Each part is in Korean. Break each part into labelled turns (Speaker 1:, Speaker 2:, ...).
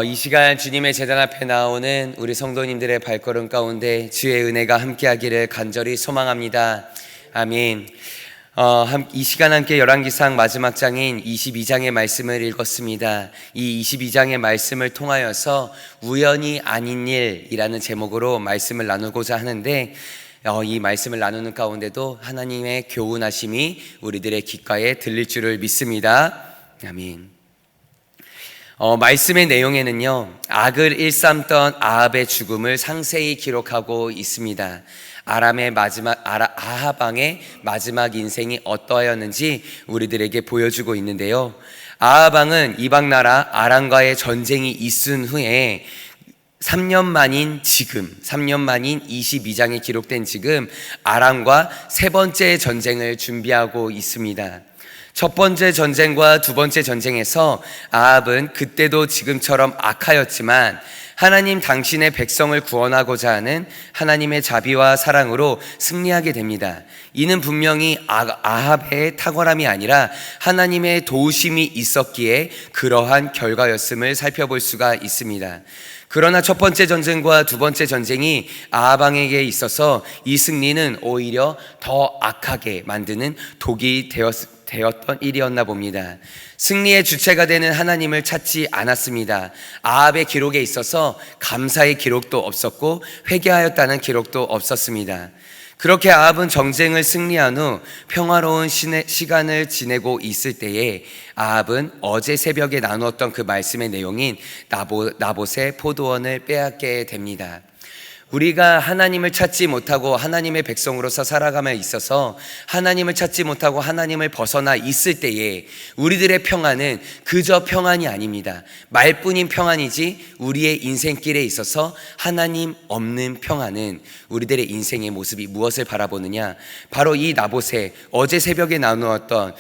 Speaker 1: 이 시간 주님의 제단 앞에 나오는 우리 성도님들의 발걸음 가운데 주의 은혜가 함께하기를 간절히 소망합니다. 아멘. 이 시간 함께 열왕기상 마지막 장인 22장의 말씀을 읽었습니다. 이 22장의 말씀을 통하여서 우연이 아닌 일이라는 제목으로 말씀을 나누고자 하는데, 이 말씀을 나누는 가운데도 하나님의 교훈하심이 우리들의 귓가에 들릴 줄을 믿습니다. 아멘. 말씀의 내용에는요, 악을 일삼던 아합의 죽음을 상세히 기록하고 있습니다. 아합 왕의 마지막 인생이 어떠하였는지 우리들에게 보여주고 있는데요. 아합 왕은 이방 나라 아람과의 전쟁이 있은 후에 3년 만인 22장에 기록된 지금 아람과 세 번째 전쟁을 준비하고 있습니다. 첫 번째 전쟁과 두 번째 전쟁에서 아합은 그때도 지금처럼 악하였지만 하나님 당신의 백성을 구원하고자 하는 하나님의 자비와 사랑으로 승리하게 됩니다. 이는 분명히 아합의 탁월함이 아니라 하나님의 도우심이 있었기에 그러한 결과였음을 살펴볼 수가 있습니다. 그러나 첫 번째 전쟁과 두 번째 전쟁이 아합 왕에게 있어서 이 승리는 오히려 더 악하게 만드는 독이 되었던 일이었나 봅니다. 승리의 주체가 되는 하나님을 찾지 않았습니다. 아합의 기록에 있어서 감사의 기록도 없었고 회개하였다는 기록도 없었습니다. 그렇게 아합은 전쟁을 승리한 후 평화로운 시간을 지내고 있을 때에 아합은 어제 새벽에 나누었던 그 말씀의 내용인 나봇의 포도원을 빼앗게 됩니다. 우리가 하나님을 찾지 못하고 하나님의 백성으로서 살아감에 있어서 하나님을 찾지 못하고 하나님을 벗어나 있을 때에 우리들의 평안은 그저 평안이 아닙니다. 말뿐인 평안이지 우리의 인생길에 있어서 하나님 없는 평안은 우리들의 인생의 모습이 무엇을 바라보느냐? 바로 이 나봇의 어제 새벽에 나누었던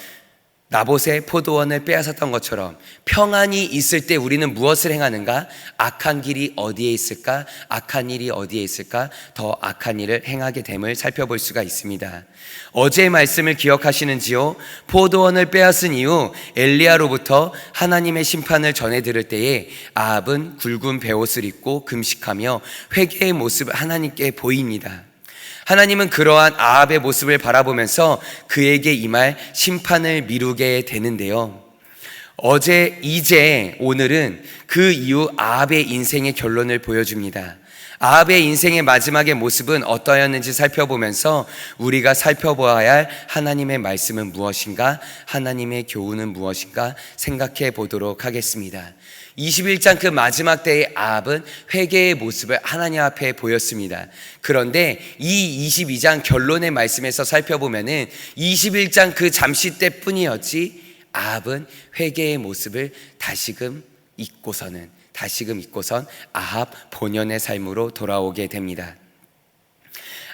Speaker 1: 나봇의 포도원을 빼앗았던 것처럼 평안이 있을 때 우리는 무엇을 행하는가? 악한 길이 어디에 있을까? 악한 일이 어디에 있을까? 더 악한 일을 행하게 됨을 살펴볼 수가 있습니다. 어제의 말씀을 기억하시는지요? 포도원을 빼앗은 이후 엘리야로부터 하나님의 심판을 전해 들을 때에 아합은 굵은 베옷을 입고 금식하며 회개의 모습을 하나님께 보입니다. 하나님은 그러한 아합의 모습을 바라보면서 그에게 임할 심판을 미루게 되는데요. 오늘은 그 이후 아합의 인생의 결론을 보여줍니다. 아합의 인생의 마지막의 모습은 어떠했는지 살펴보면서 우리가 살펴보아야 할 하나님의 말씀은 무엇인가, 하나님의 교훈은 무엇인가 생각해 보도록 하겠습니다. 21장 그 마지막 때의 아합은 회개의 모습을 하나님 앞에 보였습니다. 그런데 이 22장 결론의 말씀에서 살펴보면은 21장 그 잠시 때뿐이었지 아합은 회개의 모습을 다시금 잊고선 아합 본연의 삶으로 돌아오게 됩니다.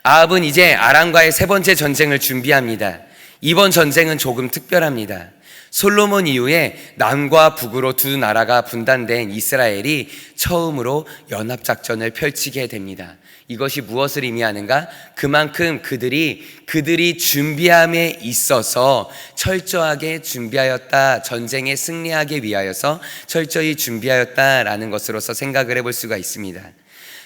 Speaker 1: 아합은 이제 아람과의 세 번째 전쟁을 준비합니다. 이번 전쟁은 조금 특별합니다. 솔로몬 이후에 남과 북으로 두 나라가 분단된 이스라엘이 처음으로 연합작전을 펼치게 됩니다. 이것이 무엇을 의미하는가? 그만큼 그들이 준비함에 있어서 철저하게 준비하였다, 전쟁에 승리하기 위하여서 철저히 준비하였다라는 것으로서 생각을 해볼 수가 있습니다.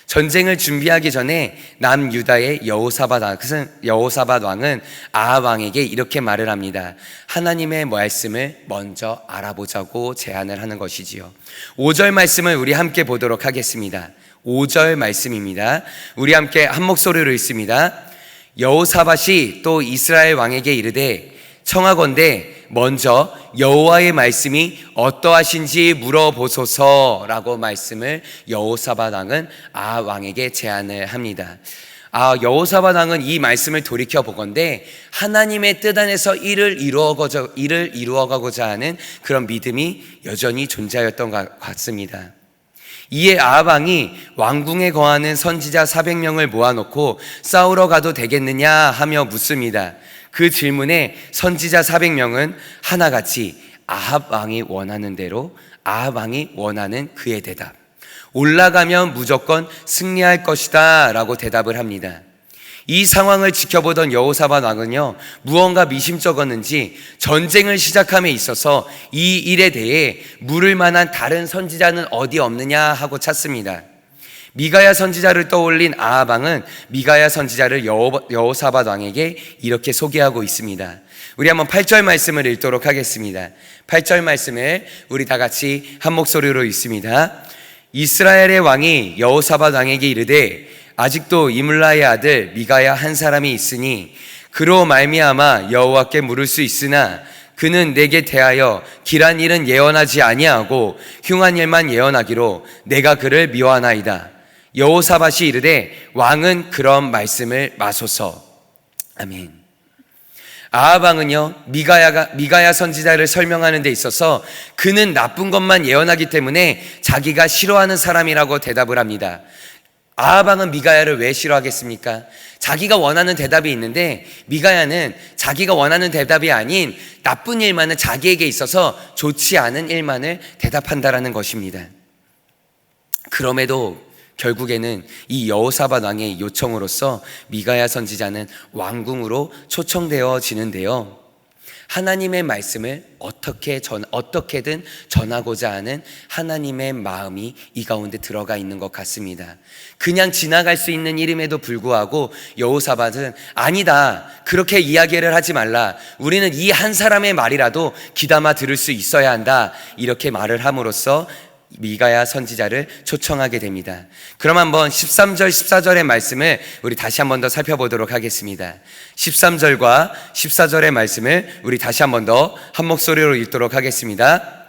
Speaker 1: 전쟁을 준비하기 전에 남유다의 여호사밧 왕은 아합 왕에게 이렇게 말을 합니다. 하나님의 말씀을 먼저 알아보자고 제안을 하는 것이지요. 5절 말씀을 우리 함께 보도록 하겠습니다. 5절 말씀입니다. 우리 함께 한 목소리로 읽습니다. 여호사밧이 또 이스라엘 왕에게 이르되 청하건대 먼저 여호와의 말씀이 어떠하신지 물어보소서라고 말씀을 여호사밧 왕은 아합 왕에게 제안을 합니다. 여호사밧 왕은 이 말씀을 돌이켜 보건대 하나님의 뜻 안에서 일을 이루어가고자 하는 그런 믿음이 여전히 존재하였던 것 같습니다. 이에 아합 왕이 왕궁에 거하는 선지자 400명을 모아놓고 싸우러 가도 되겠느냐 하며 묻습니다. 그 질문에 선지자 400명은 하나같이 아합 왕이 원하는 대로 아합 왕이 원하는 그의 대답, 올라가면 무조건 승리할 것이다 라고 대답을 합니다. 이 상황을 지켜보던 여호사밧 왕은요, 무언가 미심쩍었는지 전쟁을 시작함에 있어서 이 일에 대해 물을 만한 다른 선지자는 어디 없느냐 하고 찾습니다. 미가야 선지자를 떠올린 아합 왕은 미가야 선지자를 여호사밧 왕에게 이렇게 소개하고 있습니다. 우리 한번 8절 말씀을 읽도록 하겠습니다. 8절 말씀을 우리 다 같이 한 목소리로 읽습니다. 이스라엘의 왕이 여호사밧 왕에게 이르되 아직도 이물라의 아들 미가야 한 사람이 있으니 그로 말미암아 여호와께 물을 수 있으나 그는 내게 대하여 길한 일은 예언하지 아니하고 흉한 일만 예언하기로 내가 그를 미워하나이다. 여호사밧이 이르되 왕은 그런 말씀을 마소서. 아멘. 아합 왕은요, 미가야 선지자를 설명하는 데 있어서 그는 나쁜 것만 예언하기 때문에 자기가 싫어하는 사람이라고 대답을 합니다. 아합 왕은 미가야를 왜 싫어하겠습니까? 자기가 원하는 대답이 있는데 미가야는 자기가 원하는 대답이 아닌 나쁜 일만을, 자기에게 있어서 좋지 않은 일만을 대답한다라는 것입니다. 그럼에도 결국에는 이 여호사밧 왕의 요청으로서 미가야 선지자는 왕궁으로 초청되어지는데요, 하나님의 말씀을 어떻게든 전하고자 하는 하나님의 마음이 이 가운데 들어가 있는 것 같습니다. 그냥 지나갈 수 있는 일임에도 불구하고 여호사밧은 아니다, 그렇게 이야기를 하지 말라, 우리는 이 한 사람의 말이라도 귀담아 들을 수 있어야 한다, 이렇게 말을 함으로써 미가야 선지자를 초청하게 됩니다. 그럼 한번 13절 14절의 말씀을 우리 다시 한번 더 살펴보도록 하겠습니다. 13절과 14절의 말씀을 우리 다시 한번 더 한 목소리로 읽도록 하겠습니다.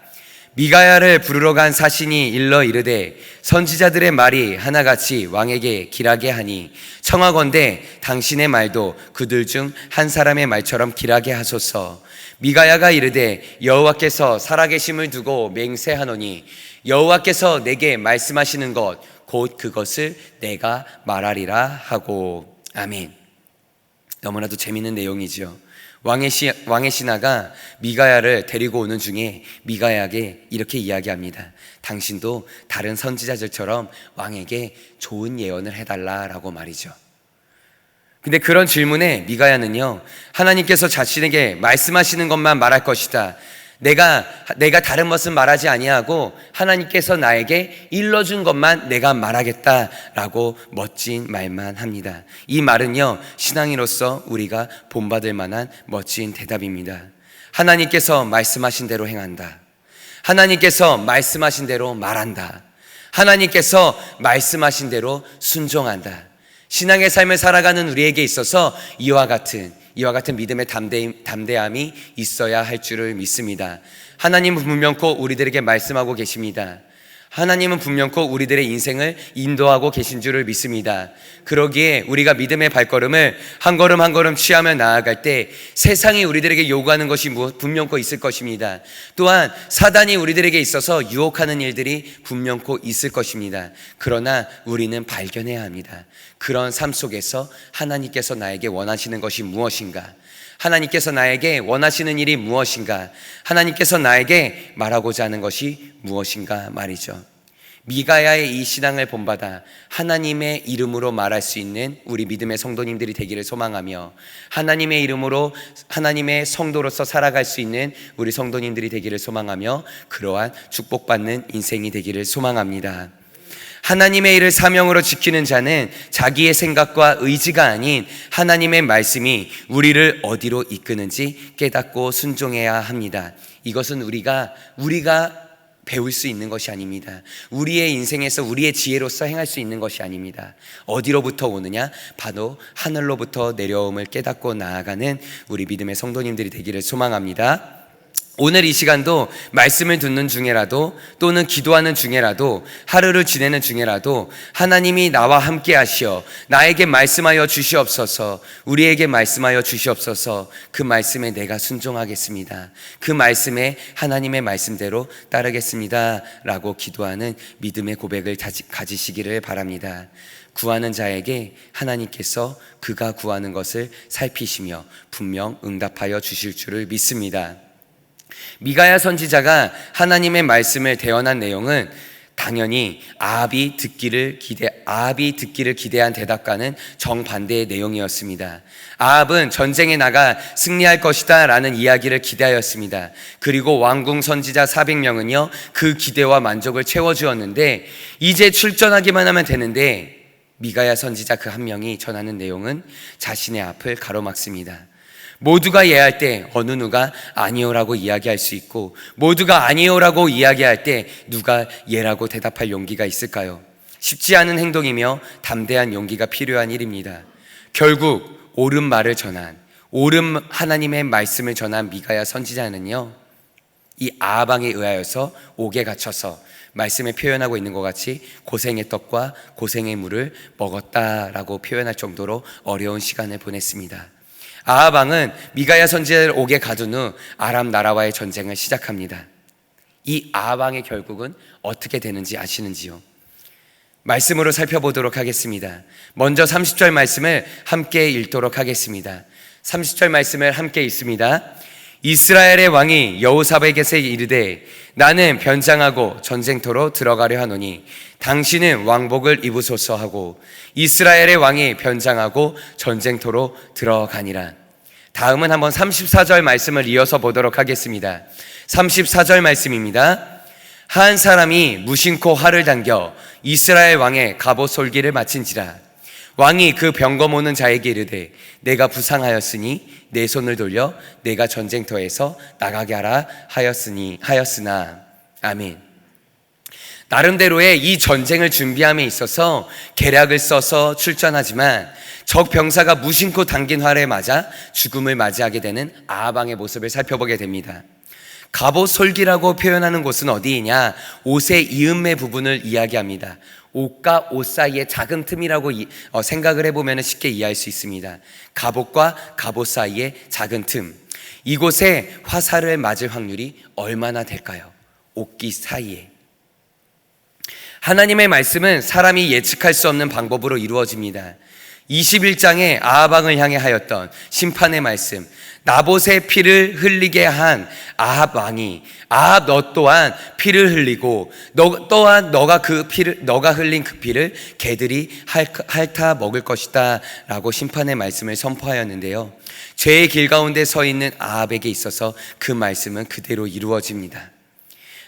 Speaker 1: 미가야를 부르러 간 사신이 일러 이르되 선지자들의 말이 하나같이 왕에게 길하게 하니 청하건대 당신의 말도 그들 중 한 사람의 말처럼 길하게 하소서. 미가야가 이르되 여호와께서 살아계심을 두고 맹세하노니 여호와께서 내게 말씀하시는 것 곧 그것을 내가 말하리라 하고. 아멘. 너무나도 재미있는 내용이지요. 왕의 신하가 미가야를 데리고 오는 중에 미가야에게 이렇게 이야기합니다. 당신도 다른 선지자들처럼 왕에게 좋은 예언을 해달라라고 말이죠. 근데 그런 질문에 미가야는요, 하나님께서 자신에게 말씀하시는 것만 말할 것이다, 내가 다른 것은 말하지 아니하고 하나님께서 나에게 일러준 것만 내가 말하겠다라고 멋진 말만 합니다. 이 말은요, 신앙인으로서 우리가 본받을 만한 멋진 대답입니다. 하나님께서 말씀하신 대로 행한다, 하나님께서 말씀하신 대로 말한다, 하나님께서 말씀하신 대로 순종한다. 신앙의 삶을 살아가는 우리에게 있어서 이와 같은 믿음의 담대함이 있어야 할 줄을 믿습니다. 하나님은 분명코 우리들에게 말씀하고 계십니다. 하나님은 분명코 우리들의 인생을 인도하고 계신 줄을 믿습니다. 그러기에 우리가 믿음의 발걸음을 한 걸음 한 걸음 취하며 나아갈 때 세상이 우리들에게 요구하는 것이 분명코 있을 것입니다. 또한 사단이 우리들에게 있어서 유혹하는 일들이 분명코 있을 것입니다. 그러나 우리는 발견해야 합니다. 그런 삶 속에서 하나님께서 나에게 원하시는 것이 무엇인가, 하나님께서 나에게 원하시는 일이 무엇인가, 하나님께서 나에게 말하고자 하는 것이 무엇인가 말이죠. 미가야의 이 신앙을 본받아 하나님의 이름으로 말할 수 있는 우리 믿음의 성도님들이 되기를 소망하며, 하나님의 이름으로 하나님의 성도로서 살아갈 수 있는 우리 성도님들이 되기를 소망하며, 그러한 축복받는 인생이 되기를 소망합니다. 하나님의 일을 사명으로 지키는 자는 자기의 생각과 의지가 아닌 하나님의 말씀이 우리를 어디로 이끄는지 깨닫고 순종해야 합니다. 이것은 우리가 배울 수 있는 것이 아닙니다. 우리의 인생에서 우리의 지혜로서 행할 수 있는 것이 아닙니다. 어디로부터 오느냐? 바로 하늘로부터 내려옴을 깨닫고 나아가는 우리 믿음의 성도님들이 되기를 소망합니다. 오늘 이 시간도 말씀을 듣는 중에라도, 또는 기도하는 중에라도, 하루를 지내는 중에라도 하나님이 나와 함께 하시어 나에게 말씀하여 주시옵소서, 우리에게 말씀하여 주시옵소서, 그 말씀에 내가 순종하겠습니다, 그 말씀에 하나님의 말씀대로 따르겠습니다 라고 기도하는 믿음의 고백을 가지시기를 바랍니다. 구하는 자에게 하나님께서 그가 구하는 것을 살피시며 분명 응답하여 주실 줄을 믿습니다. 미가야 선지자가 하나님의 말씀을 대언한 내용은 당연히 아합이 듣기를 기대한 대답과는 정반대의 내용이었습니다. 아합은 전쟁에 나가 승리할 것이다 라는 이야기를 기대하였습니다. 그리고 왕궁 선지자 400명은요 그 기대와 만족을 채워주었는데 이제 출전하기만 하면 되는데 미가야 선지자 그 한 명이 전하는 내용은 자신의 앞을 가로막습니다. 모두가 예할 때 어느 누가 아니요라고 이야기할 수 있고 모두가 아니요라고 이야기할 때 누가 예라고 대답할 용기가 있을까요? 쉽지 않은 행동이며 담대한 용기가 필요한 일입니다. 결국 옳은 하나님의 말씀을 전한 미가야 선지자는요 이 아합 왕에 의하여서 옥에 갇혀서 말씀에 표현하고 있는 것 같이 고생의 떡과 고생의 물을 먹었다라고 표현할 정도로 어려운 시간을 보냈습니다. 아합 왕은 미가야 선지자를 옥에 가둔 후 아람 나라와의 전쟁을 시작합니다. 이 아합 왕의 결국은 어떻게 되는지 아시는지요? 말씀으로 살펴보도록 하겠습니다. 먼저 30절 말씀을 함께 읽도록 하겠습니다. 30절 말씀을 함께 읽습니다. 이스라엘의 왕이 여호사밧에게 이르되 나는 변장하고 전쟁터로 들어가려 하노니 당신은 왕복을 입으소서 하고 이스라엘의 왕이 변장하고 전쟁터로 들어가니라. 다음은 한번 34절 말씀을 이어서 보도록 하겠습니다. 34절 말씀입니다. 한 사람이 무심코 활을 당겨 이스라엘 왕의 갑옷 솔기를 마친지라. 왕이 그 병거 모는 자에게 이르되 내가 부상하였으니 내 손을 돌려 내가 전쟁터에서 나가게 하라 하였으나 아멘. 나름대로의 이 전쟁을 준비함에 있어서 계략을 써서 출전하지만 적 병사가 무심코 당긴 활에 맞아 죽음을 맞이하게 되는 아합 왕의 모습을 살펴보게 됩니다. 갑옷 솔기라고 표현하는 곳은 어디이냐? 옷의 이음매 부분을 이야기합니다. 옷과 옷 사이의 작은 틈이라고 생각을 해보면 쉽게 이해할 수 있습니다. 갑옷과 갑옷 사이의 작은 틈, 이곳에 화살을 맞을 확률이 얼마나 될까요? 옷깃 사이에. 하나님의 말씀은 사람이 예측할 수 없는 방법으로 이루어집니다. 21장에 아합 왕을 향해 하였던 심판의 말씀, 나봇의 피를 흘리게 한 아합 왕이 아합 너 또한 피를 흘리고 너 또한 너가 흘린 그 피를 개들이 핥아 먹을 것이다 라고 심판의 말씀을 선포하였는데요, 죄의 길 가운데 서 있는 아합에게 있어서 그 말씀은 그대로 이루어집니다.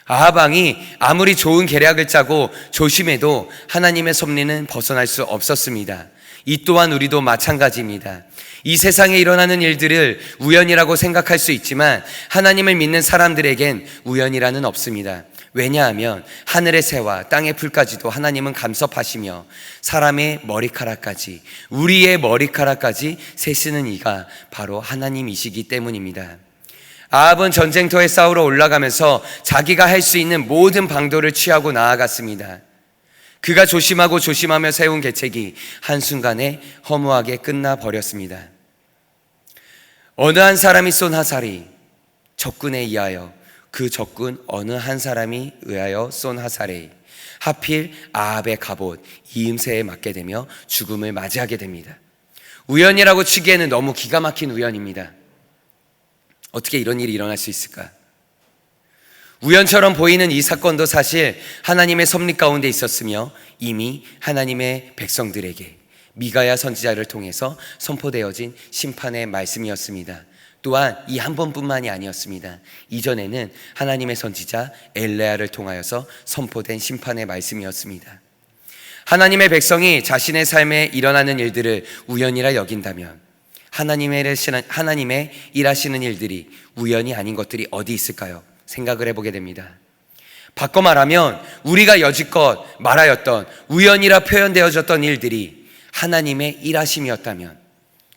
Speaker 1: 아합 왕이 아무리 좋은 계략을 짜고 조심해도 하나님의 섭리는 벗어날 수 없었습니다. 이 또한 우리도 마찬가지입니다. 이 세상에 일어나는 일들을 우연이라고 생각할 수 있지만 하나님을 믿는 사람들에겐 우연이라는 없습니다. 왜냐하면 하늘의 새와 땅의 풀까지도 하나님은 감섭하시며 사람의 머리카락까지, 우리의 머리카락까지 세시는 이가 바로 하나님이시기 때문입니다. 아합은 전쟁터에 싸우러 올라가면서 자기가 할 수 있는 모든 방도를 취하고 나아갔습니다. 그가 조심하며 세운 계책이 한순간에 허무하게 끝나버렸습니다. 어느 한 사람이 쏜 화살이 적군에 의하여, 그 적군 어느 한 사람이 의하여 쏜 화살에 하필 아합의 갑옷 이음새에 맞게 되며 죽음을 맞이하게 됩니다. 우연이라고 치기에는 너무 기가 막힌 우연입니다. 어떻게 이런 일이 일어날 수 있을까? 우연처럼 보이는 이 사건도 사실 하나님의 섭리 가운데 있었으며 이미 하나님의 백성들에게 미가야 선지자를 통해서 선포되어진 심판의 말씀이었습니다. 또한 이 한 번뿐만이 아니었습니다. 이전에는 하나님의 선지자 엘레야를 통하여서 선포된 심판의 말씀이었습니다. 하나님의 백성이 자신의 삶에 일어나는 일들을 우연이라 여긴다면 하나님의 일하시는 일들이 우연이 아닌 것들이 어디 있을까요? 생각을 해보게 됩니다. 바꿔 말하면 우리가 여지껏 말하였던 우연이라 표현되어졌던 일들이 하나님의 일하심이었다면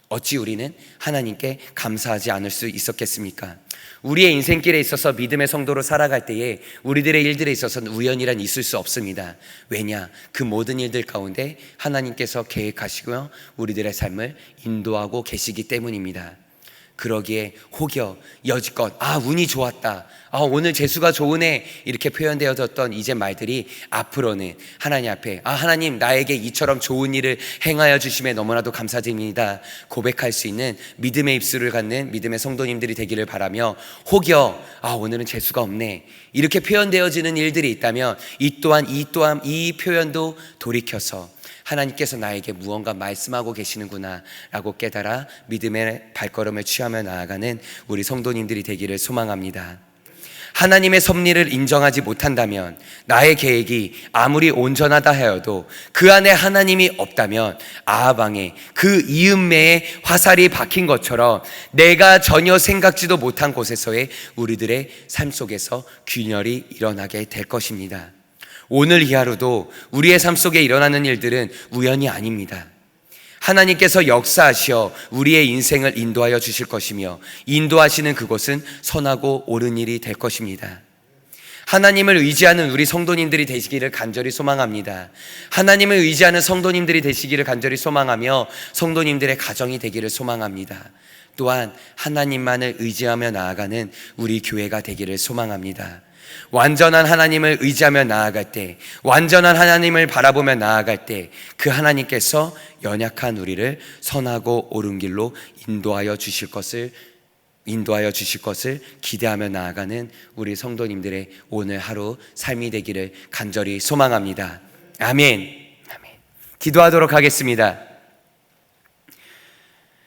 Speaker 1: 어찌 우리는 하나님께 감사하지 않을 수 있었겠습니까? 우리의 인생길에 있어서 믿음의 성도로 살아갈 때에 우리들의 일들에 있어서는 우연이란 있을 수 없습니다. 왜냐? 그 모든 일들 가운데 하나님께서 계획하시고 우리들의 삶을 인도하고 계시기 때문입니다. 그러기에 혹여 여지껏 운이 좋았다, 오늘 재수가 좋으네, 이렇게 표현되어졌던 이제 말들이 앞으로는 하나님 앞에 하나님 나에게 이처럼 좋은 일을 행하여 주심에 너무나도 감사드립니다 고백할 수 있는 믿음의 입술을 갖는 믿음의 성도님들이 되기를 바라며, 혹여 오늘은 재수가 없네 이렇게 표현되어지는 일들이 있다면 이 또한 이 표현도 돌이켜서 하나님께서 나에게 무언가 말씀하고 계시는구나 라고 깨달아 믿음의 발걸음을 취하며 나아가는 우리 성도님들이 되기를 소망합니다. 하나님의 섭리를 인정하지 못한다면, 나의 계획이 아무리 온전하다 하여도 그 안에 하나님이 없다면 아합 왕의 그 이음매에 화살이 박힌 것처럼 내가 전혀 생각지도 못한 곳에서의 우리들의 삶 속에서 균열이 일어나게 될 것입니다. 오늘 이 하루도 우리의 삶 속에 일어나는 일들은 우연이 아닙니다. 하나님께서 역사하시어 우리의 인생을 인도하여 주실 것이며, 인도하시는 그곳은 선하고 옳은 일이 될 것입니다. 하나님을 의지하는 우리 성도님들이 되시기를 간절히 소망합니다. 하나님을 의지하는 성도님들이 되시기를 간절히 소망하며, 성도님들의 가정이 되기를 소망합니다. 또한 하나님만을 의지하며 나아가는 우리 교회가 되기를 소망합니다. 완전한 하나님을 의지하며 나아갈 때, 완전한 하나님을 바라보며 나아갈 때, 그 하나님께서 연약한 우리를 선하고 옳은 길로 인도하여 주실 것을 기대하며 나아가는 우리 성도님들의 오늘 하루 삶이 되기를 간절히 소망합니다. 아멘. 기도하도록 하겠습니다.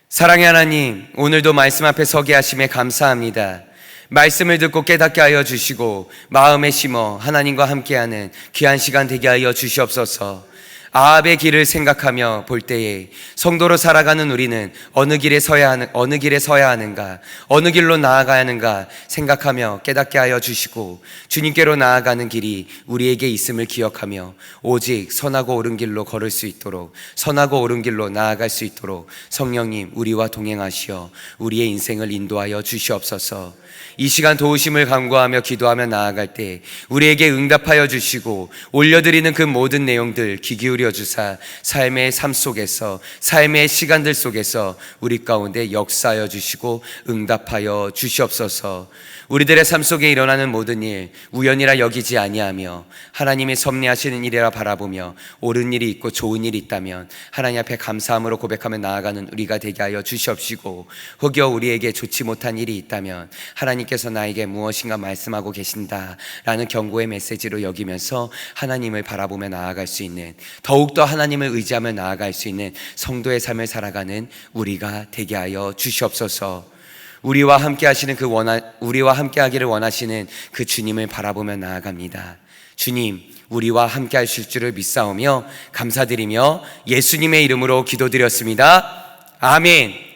Speaker 1: 사랑의 하나님, 오늘도 말씀 앞에 서게 하심에 감사합니다. 말씀을 듣고 깨닫게 하여 주시고 마음에 심어 하나님과 함께하는 귀한 시간 되게 하여 주시옵소서. 아합의 길을 생각하며 볼 때에 성도로 살아가는 우리는 어느 길에 서야 하는가, 어느 길로 나아가야 하는가 생각하며 깨닫게 하여 주시고, 주님께로 나아가는 길이 우리에게 있음을 기억하며 오직 선하고 옳은 길로 걸을 수 있도록, 선하고 옳은 길로 나아갈 수 있도록 성령님 우리와 동행하시어 우리의 인생을 인도하여 주시옵소서. 이 시간 도우심을 간구하며 기도하며 나아갈 때 우리에게 응답하여 주시고 올려드리는 그 모든 내용들 귀 기울여 주사 삶의 삶 속에서, 삶의 시간들 속에서 우리 가운데 역사하여 주시고 응답하여 주시옵소서. 우리들의 삶 속에 일어나는 모든 일 우연이라 여기지 아니하며 하나님이 섭리하시는 일이라 바라보며 옳은 일이 있고 좋은 일이 있다면 하나님 앞에 감사함으로 고백하며 나아가는 우리가 되게 하여 주시옵시고, 혹여 우리에게 좋지 못한 일이 있다면 하나님께서 나에게 무엇인가 말씀하고 계신다라는 경고의 메시지로 여기면서 하나님을 바라보며 나아갈 수 있는, 더욱더 하나님을 의지하며 나아갈 수 있는 성도의 삶을 살아가는 우리가 되게 하여 주시옵소서. 우리와 함께 하기를 원하시는 그 주님을 바라보며 나아갑니다. 주님, 우리와 함께 하실 줄을 믿사오며 감사드리며 예수님의 이름으로 기도드렸습니다. 아멘.